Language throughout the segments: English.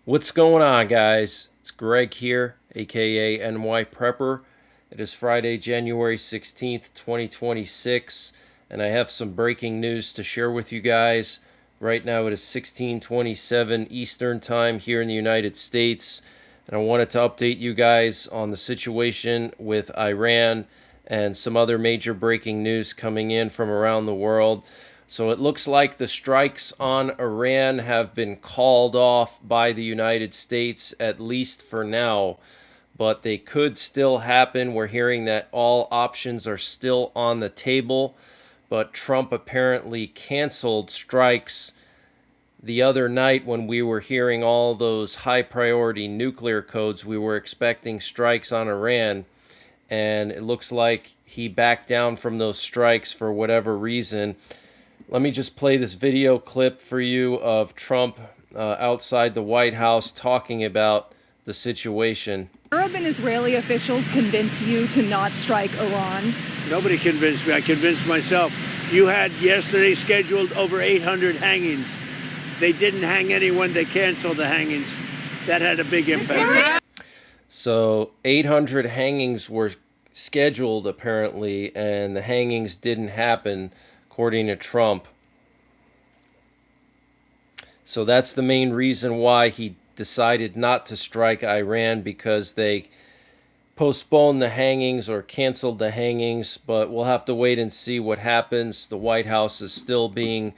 What's going on, guys? It's Greg here, aka NYPrepper. It is Friday, January 16th, 2026, and I have some breaking news to share with you guys. Right now it is 16:27 Eastern Time here in the United States, and I wanted to update you guys on the situation with Iran and some other major breaking news coming in from around the world. So it looks like the strikes on Iran have been called off by the United States, at least for now, but they could still happen. We're hearing that all options are still on the table, but Trump apparently canceled strikes the other night when we were hearing all those high priority nuclear codes. We were expecting strikes on Iran, and it looks like he backed down from those strikes for whatever reason. Let me just play this video clip for you of Trump outside the White House talking about the situation. Arab and Israeli officials convinced you to not strike Iran? Nobody convinced me. I convinced myself. You had yesterday scheduled over 800 hangings. They didn't hang anyone. They canceled the hangings. That had a big impact. So 800 hangings were scheduled, apparently, and the hangings didn't happen, according to Trump. So that's the main reason why he decided not to strike Iran, because they postponed the hangings or canceled the hangings. But we'll have to wait and see what happens. The White House is still being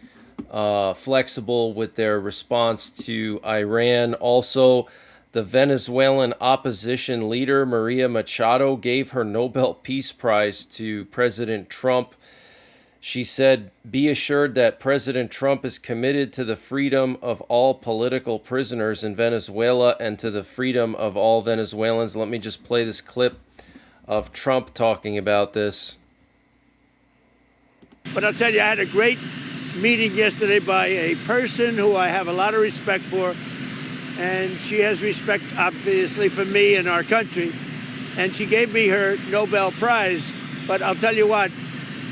flexible with their response to Iran. Also, the Venezuelan opposition leader, Maria Machado, gave her Nobel Peace Prize to President Trump. She said, "Be assured that President Trump is committed to the freedom of all political prisoners in Venezuela and to the freedom of all Venezuelans." Let me just play this clip of Trump talking about this. But I'll tell you, I had a great meeting yesterday by a person who I have a lot of respect for, and she has respect, obviously, for me and our country, and she gave me her Nobel Prize. But I'll tell you what,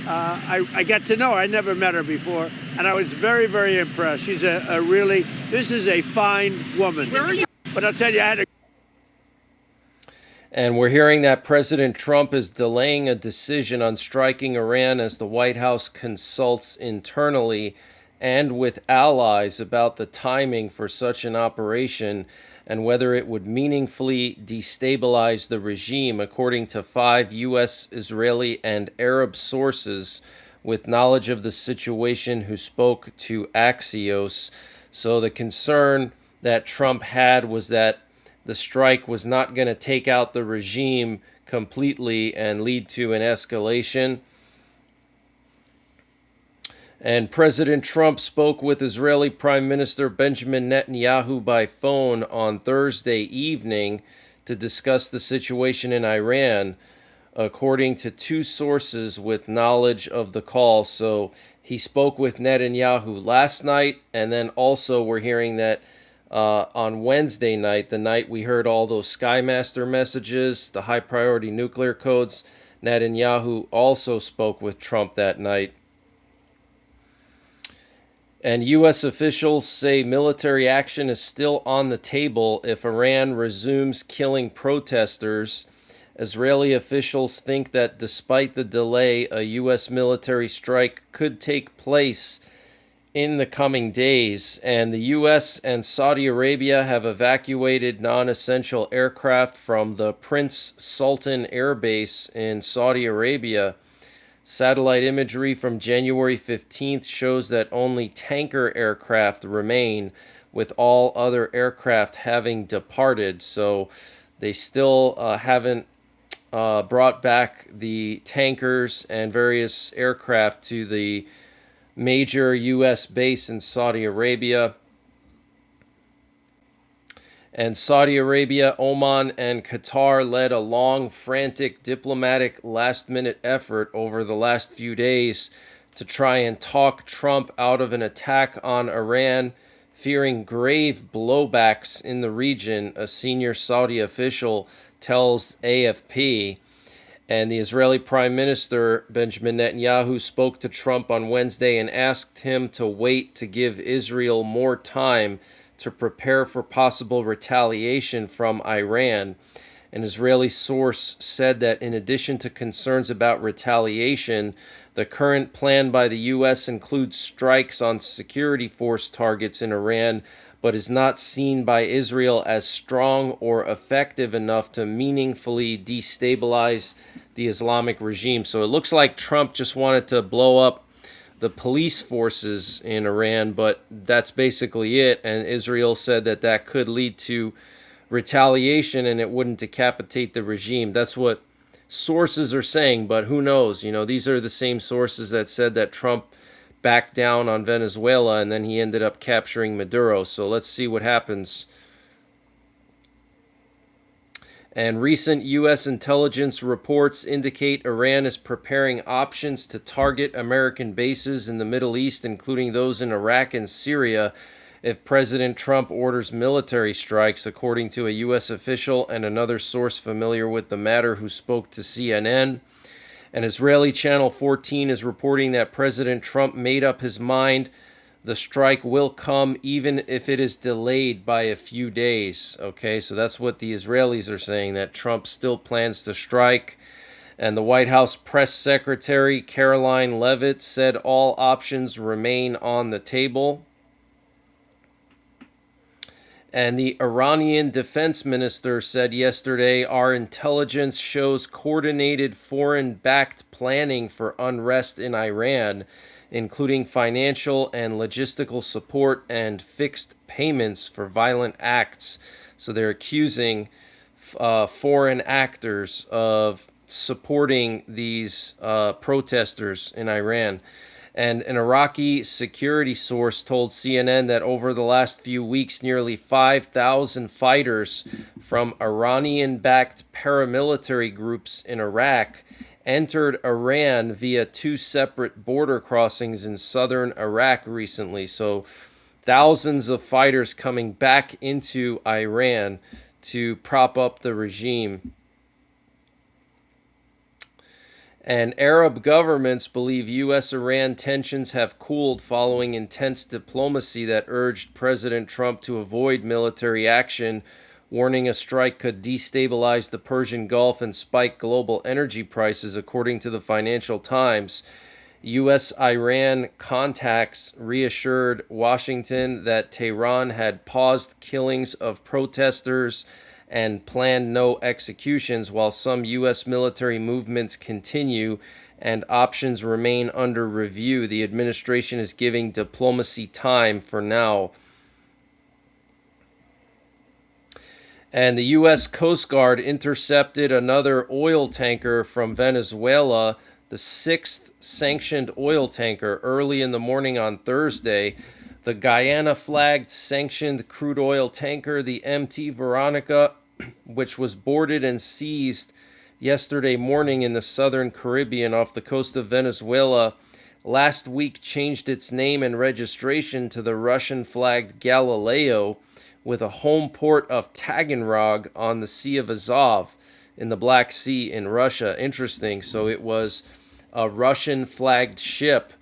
I got to know her. I never met her before, and I was very, very impressed. She's this is a fine woman. Where are you? But I'll tell you, I had a... And we're hearing that President Trump is delaying a decision on striking Iran as the White House consults internally and with allies about the timing for such an operation and whether it would meaningfully destabilize the regime, according to 5 U.S., Israeli, and Arab sources with knowledge of the situation who spoke to Axios. So the concern that Trump had was that the strike was not going to take out the regime completely and lead to an escalation. And President Trump spoke with Israeli Prime Minister Benjamin Netanyahu by phone on Thursday evening to discuss the situation in Iran, according to 2 sources with knowledge of the call. So he spoke with Netanyahu last night, and then also we're hearing that on Wednesday night, the night we heard all those Skymaster messages, the high priority nuclear codes, Netanyahu also spoke with Trump that night. And U.S. officials say military action is still on the table if Iran resumes killing protesters. Israeli officials think that despite the delay, a U.S. military strike could take place in the coming days. And the U.S. and Saudi Arabia have evacuated non-essential aircraft from the Prince Sultan Air Base in Saudi Arabia. Satellite imagery from January 15th shows that only tanker aircraft remain, with all other aircraft having departed. So they still haven't brought back the tankers and various aircraft to the major U.S. base in Saudi Arabia. And Saudi Arabia, Oman, and Qatar led a long, frantic, diplomatic, last-minute effort over the last few days to try and talk Trump out of an attack on Iran, fearing grave blowbacks in the region, a senior Saudi official tells AFP. And the Israeli Prime Minister, Benjamin Netanyahu, spoke to Trump on Wednesday and asked him to wait to give Israel more time to prepare for possible retaliation from Iran. An Israeli source said that in addition to concerns about retaliation, the current plan by the U.S. includes strikes on security force targets in Iran, but is not seen by Israel as strong or effective enough to meaningfully destabilize the Islamic regime. So it looks like Trump just wanted to blow up the police forces in Iran, but that's basically it. And Israel said that that could lead to retaliation and it wouldn't decapitate the regime. That's what sources are saying, but who knows? You know, these are the same sources that said that Trump backed down on Venezuela and then he ended up capturing Maduro. So let's see what happens. And recent U.S. intelligence reports indicate Iran is preparing options to target American bases in the Middle East, including those in Iraq and Syria, if President Trump orders military strikes, according to a U.S. official and another source familiar with the matter who spoke to CNN. An Israeli Channel 14 is reporting that President Trump made up his mind. The strike will come even if it is delayed by a few days. Okay, so that's what the Israelis are saying, that Trump still plans to strike. And the White House press secretary, Caroline Leavitt, said all options remain on the table. And the Iranian defense minister said yesterday, our intelligence shows coordinated foreign-backed planning for unrest in Iran, including financial and logistical support and fixed payments for violent acts. So they're accusing foreign actors of supporting these protesters in Iran. And an Iraqi security source told CNN that over the last few weeks, nearly 5,000 fighters from Iranian-backed paramilitary groups in Iraq entered Iran via two separate border crossings in southern Iraq recently. So thousands of fighters coming back into Iran to prop up the regime. And Arab governments believe U.S.-Iran tensions have cooled following intense diplomacy that urged President Trump to avoid military action, warning a strike could destabilize the Persian Gulf and spike global energy prices, according to the Financial Times. U.S.-Iran contacts reassured Washington that Tehran had paused killings of protesters and planned no executions, while some U.S. military movements continue and options remain under review. The administration is giving diplomacy time for now. And the U.S. Coast Guard intercepted another oil tanker from Venezuela, the sixth sanctioned oil tanker, early in the morning on Thursday. The Guyana-flagged sanctioned crude oil tanker, the MT Veronica, which was boarded and seized yesterday morning in the southern Caribbean off the coast of Venezuela, last week changed its name and registration to the Russian-flagged Galileo, with a home port of Taganrog on the Sea of Azov in the Black Sea in Russia. Interesting. So it was a Russian-flagged ship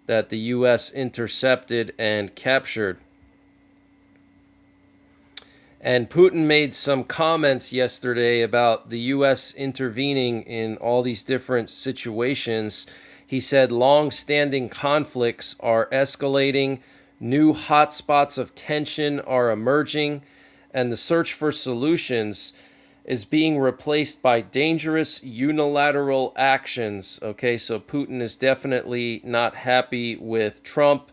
that the U.S. intercepted and captured. And Putin made some comments yesterday about the U.S. intervening in all these different situations. He said long-standing conflicts are escalating, new hotspots of tension are emerging, and the search for solutions is being replaced by dangerous unilateral actions. Okay, so Putin is definitely not happy with Trump.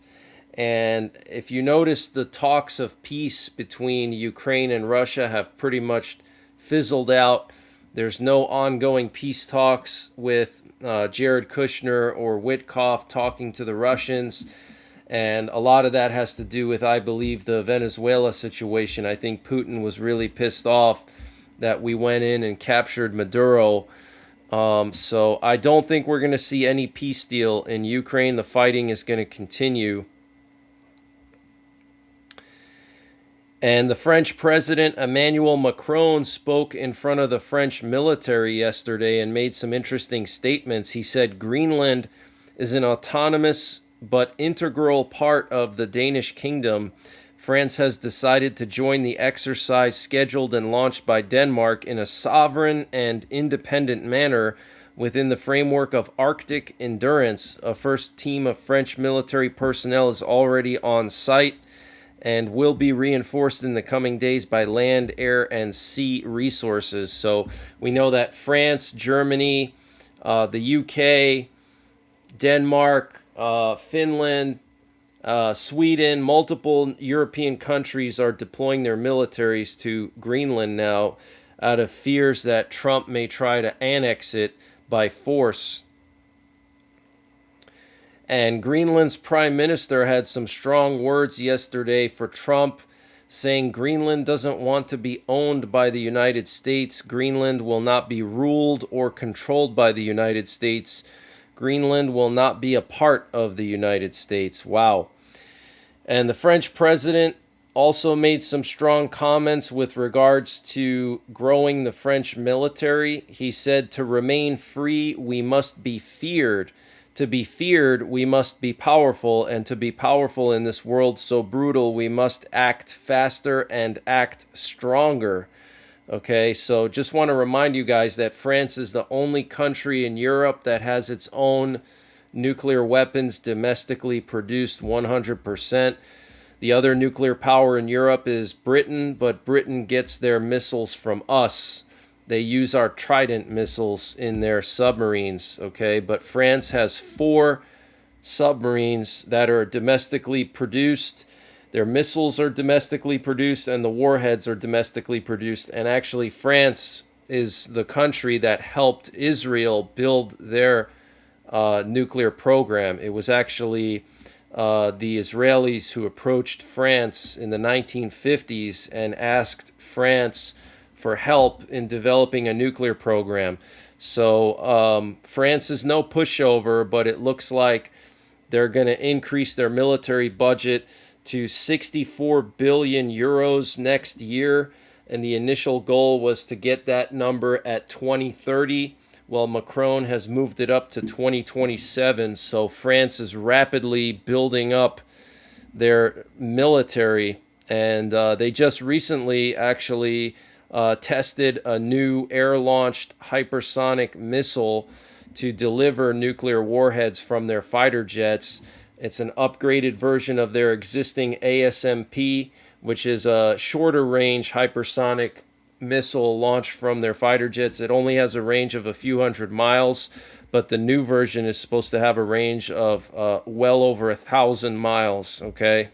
And if you notice, the talks of peace between Ukraine and Russia have pretty much fizzled out. There's no ongoing peace talks with Jared Kushner or Witkoff talking to the Russians. And a lot of that has to do with, I believe, the Venezuela situation. I think Putin was really pissed off that we went in and captured Maduro. So I don't think we're going to see any peace deal in Ukraine. The fighting is going to continue. And the French President Emmanuel Macron spoke in front of the French military yesterday and made some interesting statements. He said Greenland is an autonomous but integral part of the Danish kingdom. France has decided to join the exercise scheduled and launched by Denmark in a sovereign and independent manner within the framework of Arctic Endurance. A first team of French military personnel is already on site and will be reinforced in the coming days by land, air, and sea resources. So we know that France, Germany, the UK, Denmark, Finland, Sweden, multiple European countries are deploying their militaries to Greenland now out of fears that Trump may try to annex it by force. And Greenland's prime minister had some strong words yesterday for Trump, saying Greenland doesn't want to be owned by the United States. Greenland will not be ruled or controlled by the United States. Greenland will not be a part of the United States. Wow. And the French president also made some strong comments with regards to growing the French military. He said, to remain free, we must be feared. To be feared, we must be powerful, and to be powerful in this world so brutal, we must act faster and act stronger. Okay, so just want to remind you guys that France is the only country in Europe that has its own nuclear weapons domestically produced 100%. The other nuclear power in Europe is Britain, but Britain gets their missiles from us. They use our Trident missiles in their submarines, okay? But France has 4 submarines that are domestically produced. Their missiles are domestically produced, and the warheads are domestically produced. And actually, France is the country that helped Israel build their nuclear program. It was actually the Israelis who approached France in the 1950s and asked France for help in developing a nuclear program. So France is no pushover, but it looks like they're going to increase their military budget to 64 billion euros next year. And the initial goal was to get that number at 2030. Well, Macron has moved it up to 2027. So France is rapidly building up their military. And they just recently actually tested a new air-launched hypersonic missile to deliver nuclear warheads from their fighter jets. It's an upgraded version of their existing ASMP, which is a shorter-range hypersonic missile launched from their fighter jets. It only has a range of a few hundred miles, but the new version is supposed to have a range of well over 1,000 miles, okay?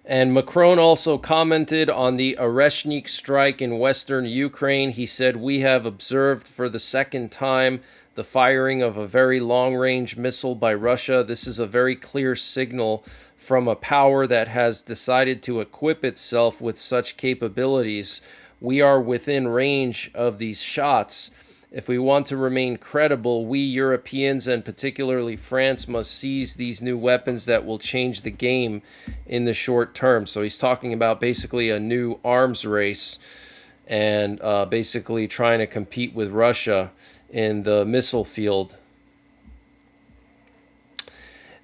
And Macron also commented on the Oreshnik strike in western Ukraine. He said, we have observed for the second time the firing of a very long-range missile by Russia. This is a very clear signal from a power that has decided to equip itself with such capabilities. We are within range of these shots. If we want to remain credible, we Europeans, and particularly France, must seize these new weapons that will change the game in the short term. So he's talking about basically a new arms race and basically trying to compete with Russia in the missile field.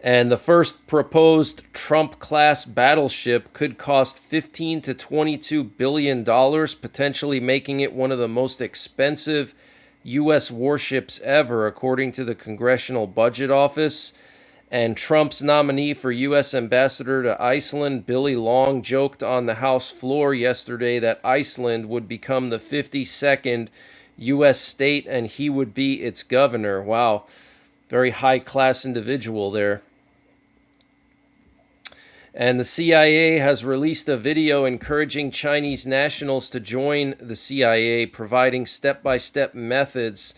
And the first proposed Trump-class battleship could cost $15 to $22 billion, potentially making it one of the most expensive U.S. warships ever, according to the Congressional Budget Office. And Trump's nominee for U.S. Ambassador to Iceland, Billy Long, joked on the House floor yesterday that Iceland would become the 52nd U.S. state and he would be its governor. Wow, very high-class individual there. And the CIA has released a video encouraging Chinese nationals to join the CIA, providing step-by-step methods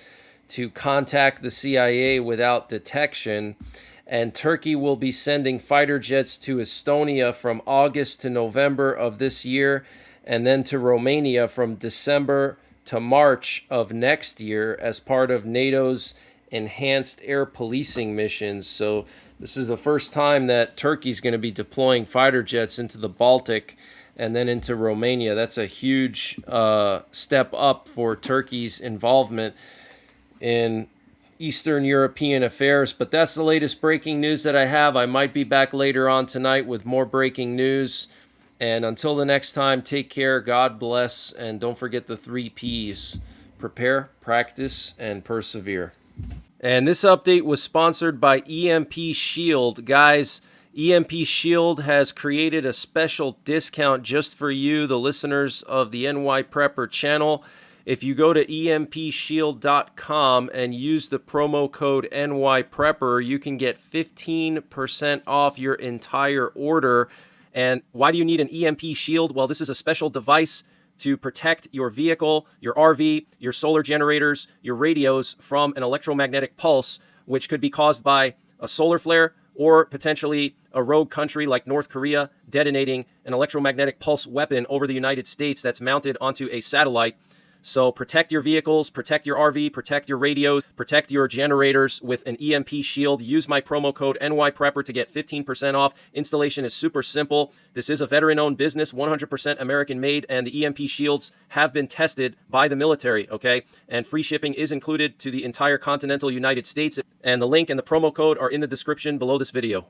to contact the CIA without detection. And Turkey will be sending fighter jets to Estonia from August to November of this year, and then to Romania from December to March of next year as part of NATO's enhanced air policing missions. So this is the first time that Turkey's going to be deploying fighter jets into the Baltic and then into Romania. That's a huge step up for Turkey's involvement in Eastern European affairs. But that's the latest breaking news that I have. I might be back later on tonight with more breaking news. And until the next time, take care, God bless, and don't forget the 3 Ps: prepare, practice, and persevere. And this update was sponsored by EMP Shield. Guys, EMP Shield has created a special discount just for you, the listeners of the NYPrepper channel. If you go to empshield.com and use the promo code NYPrepper, you can get 15% off your entire order. And why do you need an EMP Shield? Well, this is a special device to protect your vehicle, your RV, your solar generators, your radios from an electromagnetic pulse, which could be caused by a solar flare or potentially a rogue country like North Korea detonating an electromagnetic pulse weapon over the United States that's mounted onto a satellite. So protect your vehicles, protect your RV, protect your radios, protect your generators with an EMP Shield. Use my promo code NYPrepper to get 15% off. Installation is super simple. This is a veteran-owned business, 100% American-made, and the EMP Shields have been tested by the military, okay? And free shipping is included to the entire continental United States. And the link and the promo code are in the description below this video.